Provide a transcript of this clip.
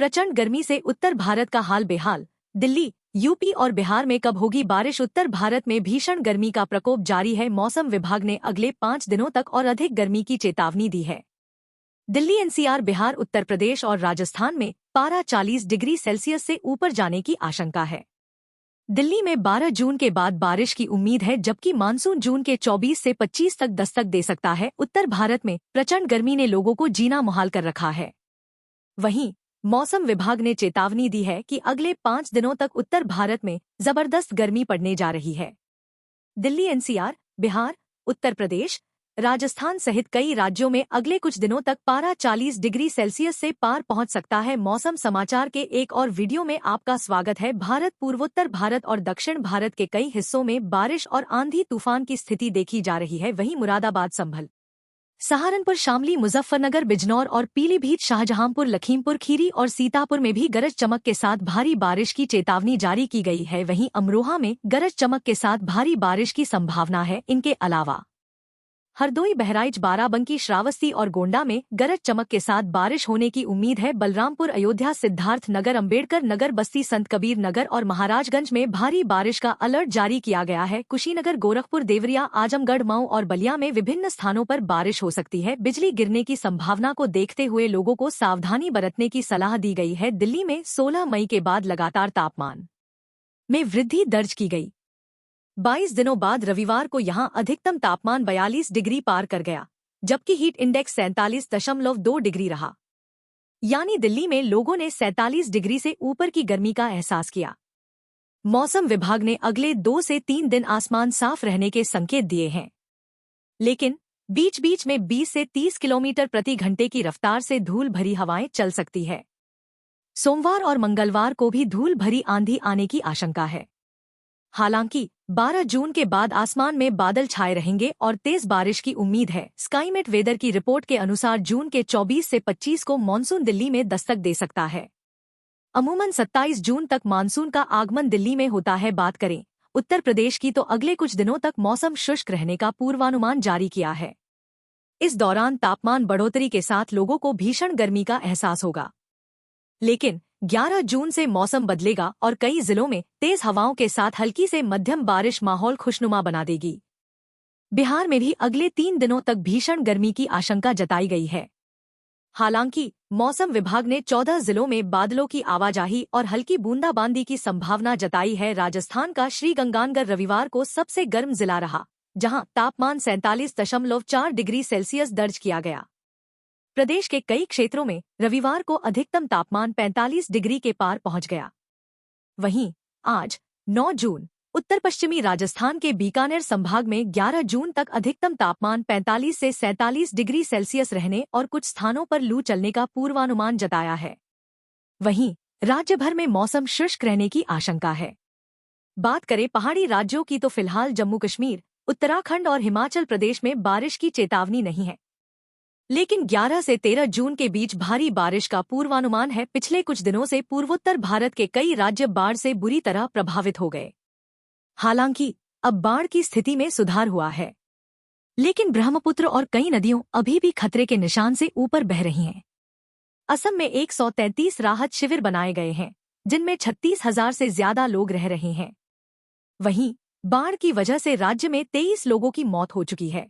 प्रचंड गर्मी से उत्तर भारत का हाल बेहाल। दिल्ली, यूपी और बिहार में कब होगी बारिश? उत्तर भारत में भीषण गर्मी का प्रकोप जारी है। मौसम विभाग ने अगले 5 दिनों तक और अधिक गर्मी की चेतावनी दी है। दिल्ली, एनसीआर, बिहार, उत्तर प्रदेश और राजस्थान में पारा 40 डिग्री सेल्सियस से ऊपर जाने की आशंका है। दिल्ली में 12 जून के बाद बारिश की उम्मीद है, जबकि मानसून जून के 24 से 25 तक दस्तक दे सकता है। उत्तर भारत में प्रचंड गर्मी ने लोगों को जीना मुहाल कर रखा है। वहीं मौसम विभाग ने चेतावनी दी है कि अगले 5 दिनों तक उत्तर भारत में जबरदस्त गर्मी पड़ने जा रही है। दिल्ली, एनसीआर, बिहार, उत्तर प्रदेश, राजस्थान सहित कई राज्यों में अगले कुछ दिनों तक पारा 40 डिग्री सेल्सियस से पार पहुंच सकता है। मौसम समाचार के एक और वीडियो में आपका स्वागत है। भारत, पूर्वोत्तर भारत और दक्षिण भारत के कई हिस्सों में बारिश और आंधी तूफान की स्थिति देखी जा रही है। वहीं मुरादाबाद, संभल, सहारनपुर, शामली, मुजफ्फरनगर, बिजनौर और पीलीभीत, शाहजहांपुर, लखीमपुर खीरी और सीतापुर में भी गरज चमक के साथ भारी बारिश की चेतावनी जारी की गई है। वहीं अमरोहा में गरज चमक के साथ भारी बारिश की संभावना है। इनके अलावा हरदोई, बहराइच, बाराबंकी, श्रावस्ती और गोंडा में गरज चमक के साथ बारिश होने की उम्मीद है। बलरामपुर, अयोध्या, सिद्धार्थ नगर, अम्बेडकर नगर, बस्ती, संत कबीर नगर और महाराजगंज में भारी बारिश का अलर्ट जारी किया गया है। कुशीनगर, गोरखपुर, देवरिया, आजमगढ़, मऊ और बलिया में विभिन्न स्थानों पर बारिश हो सकती है। बिजली गिरने की संभावना को देखते हुए लोगों को सावधानी बरतने की सलाह दी गई है। दिल्ली में 16 मई के बाद लगातार तापमान में वृद्धि दर्ज की गई। 22 दिनों बाद रविवार को यहां अधिकतम तापमान 42 डिग्री पार कर गया, जबकि हीट इंडेक्स 47.2 डिग्री रहा। यानी दिल्ली में लोगों ने 47 डिग्री से ऊपर की गर्मी का एहसास किया। मौसम विभाग ने अगले 2 से 3 दिन आसमान साफ रहने के संकेत दिए हैं, लेकिन बीच बीच में 20 से 30 किलोमीटर प्रति घंटे की रफ्तार से धूल भरी हवाएं चल सकती है। सोमवार और मंगलवार को भी धूल भरी आंधी आने की आशंका है। हालांकि 12 जून के बाद आसमान में बादल छाए रहेंगे और तेज बारिश की उम्मीद है। स्काईमेट वेदर की रिपोर्ट के अनुसार जून के 24 से 25 को मानसून दिल्ली में दस्तक दे सकता है। अमूमन 27 जून तक मानसून का आगमन दिल्ली में होता है। बात करें उत्तर प्रदेश की तो अगले कुछ दिनों तक मौसम शुष्क रहने का पूर्वानुमान जारी किया है। इस दौरान तापमान बढ़ोतरी के साथ लोगों को भीषण गर्मी का एहसास होगा, लेकिन 11 जून से मौसम बदलेगा और कई जिलों में तेज हवाओं के साथ हल्की से मध्यम बारिश माहौल खुशनुमा बना देगी। बिहार में भी अगले 3 दिनों तक भीषण गर्मी की आशंका जताई गई है। हालांकि मौसम विभाग ने 14 जिलों में बादलों की आवाजाही और हल्की बूंदाबांदी की संभावना जताई है। राजस्थान का श्रीगंगानगर रविवार को सबसे गर्म जिला रहा, जहां तापमान 47.4 डिग्री सेल्सियस दर्ज किया गया। प्रदेश के कई क्षेत्रों में रविवार को अधिकतम तापमान 45 डिग्री के पार पहुंच गया। वहीं आज 9 जून उत्तर पश्चिमी राजस्थान के बीकानेर संभाग में 11 जून तक अधिकतम तापमान 45 से 47 डिग्री सेल्सियस रहने और कुछ स्थानों पर लू चलने का पूर्वानुमान जताया है। वहीं राज्य भर में मौसम शुष्क रहने की आशंका है। बात करें पहाड़ी राज्यों की तो फिलहाल जम्मू कश्मीर, उत्तराखंड और हिमाचल प्रदेश में बारिश की चेतावनी नहीं है, लेकिन 11 से 13 जून के बीच भारी बारिश का पूर्वानुमान है। पिछले कुछ दिनों से पूर्वोत्तर भारत के कई राज्य बाढ़ से बुरी तरह प्रभावित हो गए। हालांकि अब बाढ़ की स्थिति में सुधार हुआ है, लेकिन ब्रह्मपुत्र और कई नदियों अभी भी खतरे के निशान से ऊपर बह रही हैं। असम में 133 राहत शिविर बनाए गए हैं, जिनमें 36,000 से ज्यादा लोग रह रहे हैं। वहीं बाढ़ की वजह से राज्य में 23 लोगों की मौत हो चुकी है।